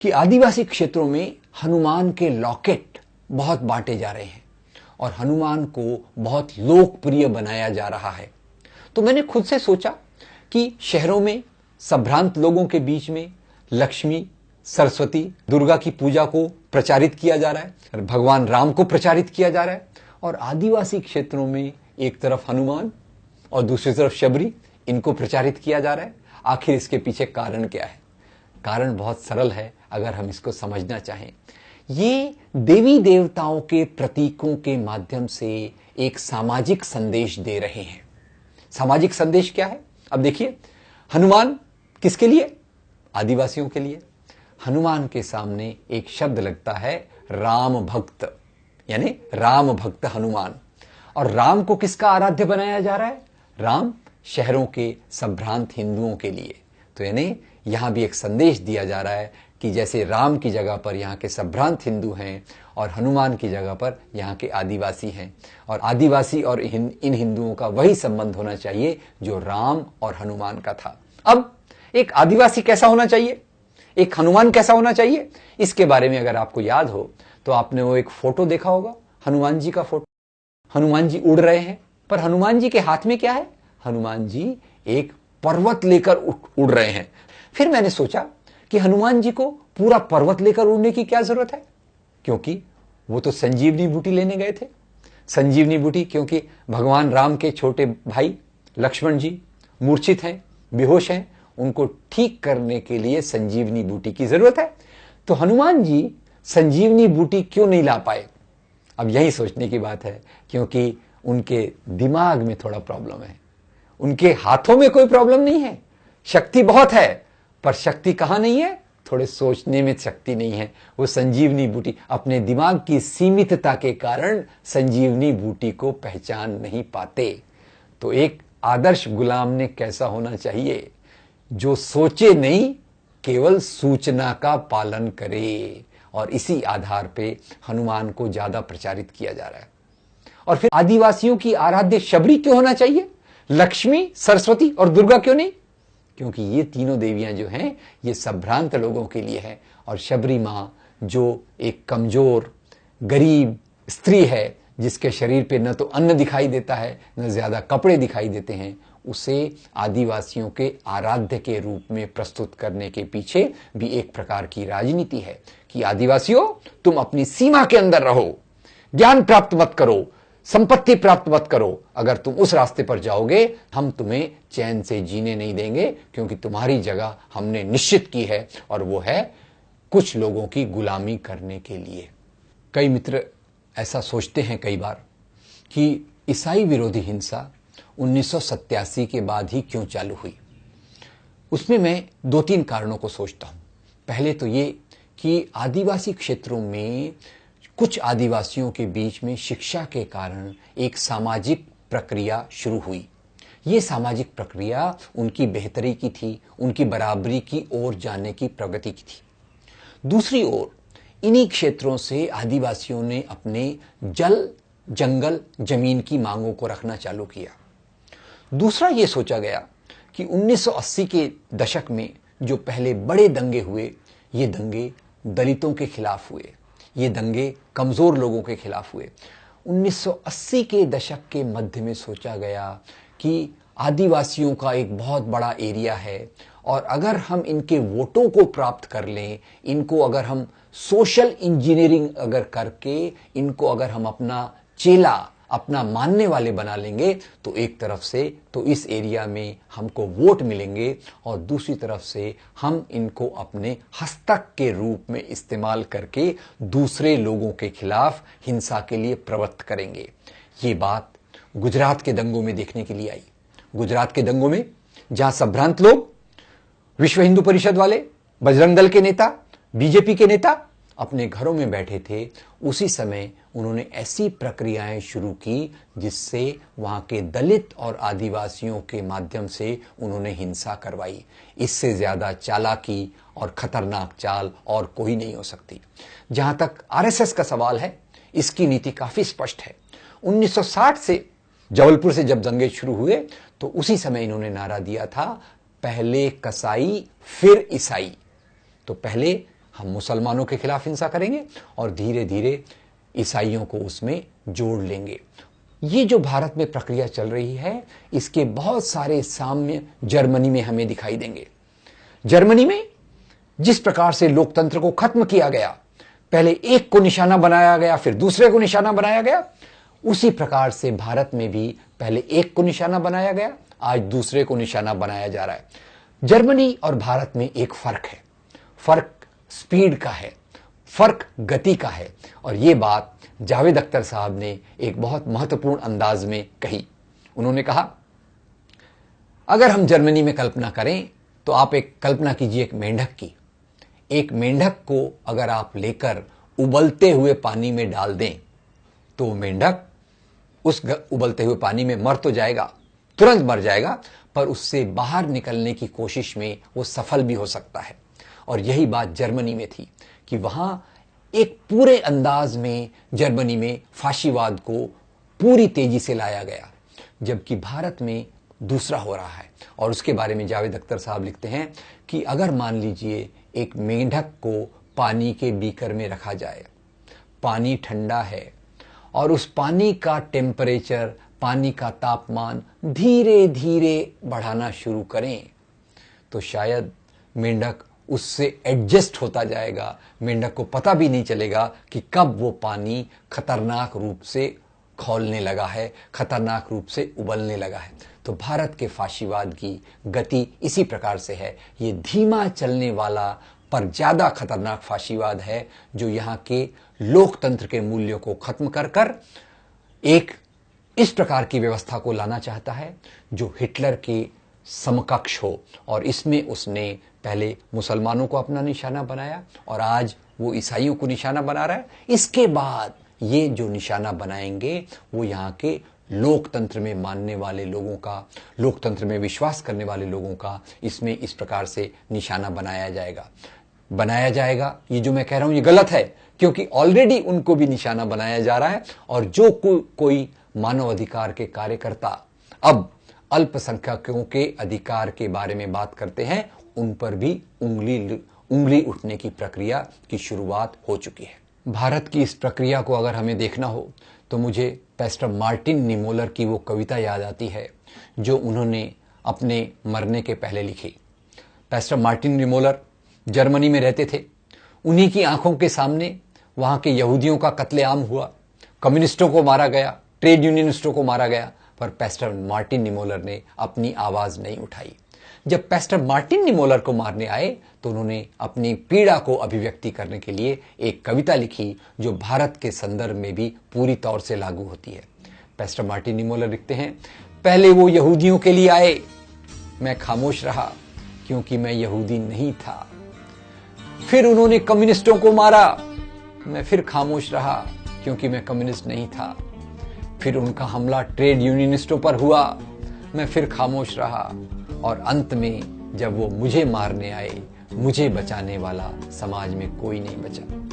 कि आदिवासी क्षेत्रों में हनुमान के लॉकेट बहुत बांटे जा रहे हैं और हनुमान को बहुत लोकप्रिय बनाया जा रहा है। तो मैंने खुद से सोचा कि शहरों में संभ्रांत लोगों के बीच में लक्ष्मी, सरस्वती, दुर्गा की पूजा को प्रचारित किया जा रहा है, भगवान राम को प्रचारित किया जा रहा है, और आदिवासी क्षेत्रों में एक तरफ हनुमान और दूसरी तरफ शबरी, इनको प्रचारित किया जा रहा है। आखिर इसके पीछे कारण क्या है? कारण बहुत सरल है अगर हम इसको समझना चाहें। ये देवी देवताओं के प्रतीकों के माध्यम से एक सामाजिक संदेश दे रहे हैं। सामाजिक संदेश क्या है? अब देखिए, हनुमान किसके लिए? आदिवासियों के लिए। हनुमान के सामने एक शब्द लगता है राम भक्त, यानी राम भक्त हनुमान। और राम को किसका आराध्य बनाया जा रहा है? राम शहरों के संभ्रांत हिंदुओं के लिए। तो यानी यहां भी एक संदेश दिया जा रहा है कि जैसे राम की जगह पर यहाँ के संभ्रांत हिंदू हैं और हनुमान की जगह पर यहाँ के आदिवासी हैं, और आदिवासी और इन हिंदुओं का वही संबंध होना चाहिए जो राम और हनुमान का था। अब एक आदिवासी कैसा होना चाहिए, एक हनुमान कैसा होना चाहिए, इसके बारे में अगर आपको याद हो तो आपने वो एक फोटो देखा होगा, हनुमान जी का फोटो। हनुमान जी उड़ रहे हैं, पर हनुमान जी के हाथ में क्या है? हनुमान जी एक पर्वत लेकर उड़ रहे हैं। फिर मैंने सोचा कि हनुमान जी को पूरा पर्वत लेकर उड़ने की क्या जरूरत है, क्योंकि वो तो संजीवनी बूटी लेने गए थे। संजीवनी बूटी, क्योंकि भगवान राम के छोटे भाई लक्ष्मण जी मूर्छित हैं, बेहोश हैं, उनको ठीक करने के लिए संजीवनी बूटी की जरूरत है। तो हनुमान जी संजीवनी बूटी क्यों नहीं ला पाए? अब यही सोचने की बात है, क्योंकि उनके दिमाग में थोड़ा प्रॉब्लम है। उनके हाथों में कोई प्रॉब्लम नहीं है, शक्ति बहुत है, पर शक्ति कहां नहीं है? थोड़े सोचने में शक्ति नहीं है। वो संजीवनी बूटी, अपने दिमाग की सीमितता के कारण संजीवनी बूटी को पहचान नहीं पाते। तो एक आदर्श गुलाम ने कैसा होना चाहिए? जो सोचे नहीं, केवल सूचना का पालन करे। और इसी आधार पे हनुमान को ज्यादा प्रचारित किया जा रहा है। और फिर आदिवासियों की आराध्य शबरी क्यों होना चाहिए? लक्ष्मी, सरस्वती और दुर्गा क्यों नहीं? क्योंकि ये तीनों देवियां जो हैं ये संभ्रांत लोगों के लिए हैं। और शबरी मां जो एक कमजोर गरीब स्त्री है, जिसके शरीर पे न तो अन्न दिखाई देता है न ज्यादा कपड़े दिखाई देते हैं, उसे आदिवासियों के आराध्य के रूप में प्रस्तुत करने के पीछे भी एक प्रकार की राजनीति है कि आदिवासियों, तुम अपनी सीमा के अंदर रहो, ज्ञान प्राप्त मत करो, संपत्ति प्राप्त मत करो। अगर तुम उस रास्ते पर जाओगे, हम तुम्हें चैन से जीने नहीं देंगे, क्योंकि तुम्हारी जगह हमने निश्चित की है, और वो है कुछ लोगों की गुलामी करने के लिए। कई मित्र ऐसा सोचते हैं कई बार कि ईसाई विरोधी हिंसा 1987 के बाद ही क्यों चालू हुई। उसमें मैं 2-3 कारणों को सोचता हूं। पहले तो ये कि आदिवासी क्षेत्रों में कुछ आदिवासियों के बीच में शिक्षा के कारण एक सामाजिक प्रक्रिया शुरू हुई। ये सामाजिक प्रक्रिया उनकी बेहतरी की थी, उनकी बराबरी की ओर जाने की प्रगति की थी। दूसरी ओर इन्हीं क्षेत्रों से आदिवासियों ने अपने जल, जंगल, जमीन की मांगों को रखना चालू किया। दूसरा ये सोचा गया कि 1980 के दशक में जो पहले बड़े दंगे हुए, ये दंगे दलितों के खिलाफ हुए, ये दंगे कमजोर लोगों के खिलाफ हुए। 1980 के दशक के मध्य में सोचा गया कि आदिवासियों का एक बहुत बड़ा एरिया है, और अगर हम इनके वोटों को प्राप्त कर लें, इनको अगर हम सोशल इंजीनियरिंग अगर करके इनको अगर हम अपना चेला, अपना मानने वाले बना लेंगे, तो एक तरफ से तो इस एरिया में हमको वोट मिलेंगे, और दूसरी तरफ से हम इनको अपने हस्तक के रूप में इस्तेमाल करके दूसरे लोगों के खिलाफ हिंसा के लिए प्रवृत्त करेंगे। ये बात गुजरात के दंगों में देखने के लिए आई। गुजरात के दंगों में जहां संभ्रांत लोग, विश्व हिंदू परिषद वाले, बजरंग दल के नेता, बीजेपी के नेता अपने घरों में बैठे थे, उसी समय उन्होंने ऐसी प्रक्रियाएं शुरू की जिससे वहां के दलित और आदिवासियों के माध्यम से उन्होंने हिंसा करवाई। इससे ज्यादा चालाकी और खतरनाक चाल और कोई नहीं हो सकती। जहां तक आरएसएस का सवाल है, इसकी नीति काफी स्पष्ट है। 1960 से जबलपुर से जब दंगे शुरू हुए तो उसी समय इन्होंने नारा दिया था, पहले कसाई फिर ईसाई। तो पहले हम मुसलमानों के खिलाफ हिंसा करेंगे और धीरे धीरे ईसाइयों को उसमें जोड़ लेंगे। ये जो भारत में प्रक्रिया चल रही है, इसके बहुत सारे साम्य जर्मनी में हमें दिखाई देंगे। जर्मनी में जिस प्रकार से लोकतंत्र को खत्म किया गया, पहले एक को निशाना बनाया गया, फिर दूसरे को निशाना बनाया गया, उसी प्रकार से भारत में भी पहले एक को निशाना बनाया गया, आज दूसरे को निशाना बनाया जा रहा है। जर्मनी और भारत में एक फर्क है, फर्क स्पीड का है, फर्क गति का है। और ये बात जावेद अख्तर साहब ने एक बहुत महत्वपूर्ण अंदाज में कही। उन्होंने कहा, अगर हम जर्मनी में कल्पना करें तो आप एक कल्पना कीजिए एक मेंढक की। एक मेंढक को अगर आप लेकर उबलते हुए पानी में डाल दें तो मेंढक उस उबलते हुए पानी में मर तो जाएगा, तुरंत मर जाएगा, पर उससे बाहर निकलने की कोशिश में वो सफल भी हो सकता है। और यही बात जर्मनी में थी कि वहां एक पूरे अंदाज में जर्मनी में फाशीवाद को पूरी तेजी से लाया गया, जबकि भारत में दूसरा हो रहा है। और उसके बारे में जावेद अख्तर साहब लिखते हैं कि अगर मान लीजिए एक मेंढक को पानी के बीकर में रखा जाए, पानी ठंडा है और उस पानी का टेम्परेचर, पानी का तापमान धीरे धीरे बढ़ाना शुरू करें तो शायद मेंढक उससे एडजस्ट होता जाएगा। मेंढक को पता भी नहीं चलेगा कि कब वो पानी खतरनाक रूप से खौलने लगा है, खतरनाक रूप से उबलने लगा है। तो भारत के फाशीवाद की गति इसी प्रकार से है। ये धीमा चलने वाला पर ज्यादा खतरनाक फाशीवाद है, जो यहाँ के लोकतंत्र के मूल्यों को खत्म कर कर एक इस प्रकार की व्यवस्था को लाना चाहता है जो हिटलर के समकक्ष हो। और इसमें उसने पहले मुसलमानों को अपना निशाना बनाया और आज वो ईसाइयों को निशाना बना रहा है। इसके बाद ये जो निशाना बनाएंगे वो यहाँ के लोकतंत्र में मानने वाले लोगों का, लोकतंत्र में विश्वास करने वाले लोगों का इसमें इस प्रकार से निशाना बनाया जाएगा। ये जो मैं कह रहा हूं ये गलत है, क्योंकि ऑलरेडी उनको भी निशाना बनाया जा रहा है। और जो कोई मानवाधिकार के कार्यकर्ता अब अल्पसंख्यकों के अधिकार के बारे में बात करते हैं, उन पर भी उंगली उठने की प्रक्रिया की शुरुआत हो चुकी है। भारत की इस प्रक्रिया को अगर हमें देखना हो तो मुझे पैस्टर मार्टिन निमोलर की वो कविता याद आती है जो उन्होंने अपने मरने के पहले लिखी। पैस्टर मार्टिन निमोलर जर्मनी में रहते थे। उन्हीं की आंखों के सामने वहां के यहूदियों का कत्लेआम हुआ, कम्युनिस्टों को मारा गया, ट्रेड यूनियनिस्टों को मारा गया, पर पैस्टर मार्टिन निमोलर ने अपनी आवाज नहीं उठाई। जब पैस्टर मार्टिन निमोलर को मारने आए तो उन्होंने अपनी पीड़ा को अभिव्यक्ति करने के लिए एक कविता लिखी जो भारत के संदर्भ में भी पूरी तौर से लागू होती है। पैस्टर मार्टिन निमोलर लिखते हैं, पहले वो यहूदियों के लिए आए, मैं खामोश रहा क्योंकि मैं यहूदी नहीं था। फिर उन्होंने कम्युनिस्टों को मारा, मैं फिर खामोश रहा क्योंकि मैं कम्युनिस्ट नहीं था। फिर उनका हमला ट्रेड यूनियनिस्टों पर हुआ, मैं फिर खामोश रहा। और अंत में जब वो मुझे मारने आए, मुझे बचाने वाला समाज में कोई नहीं बचा।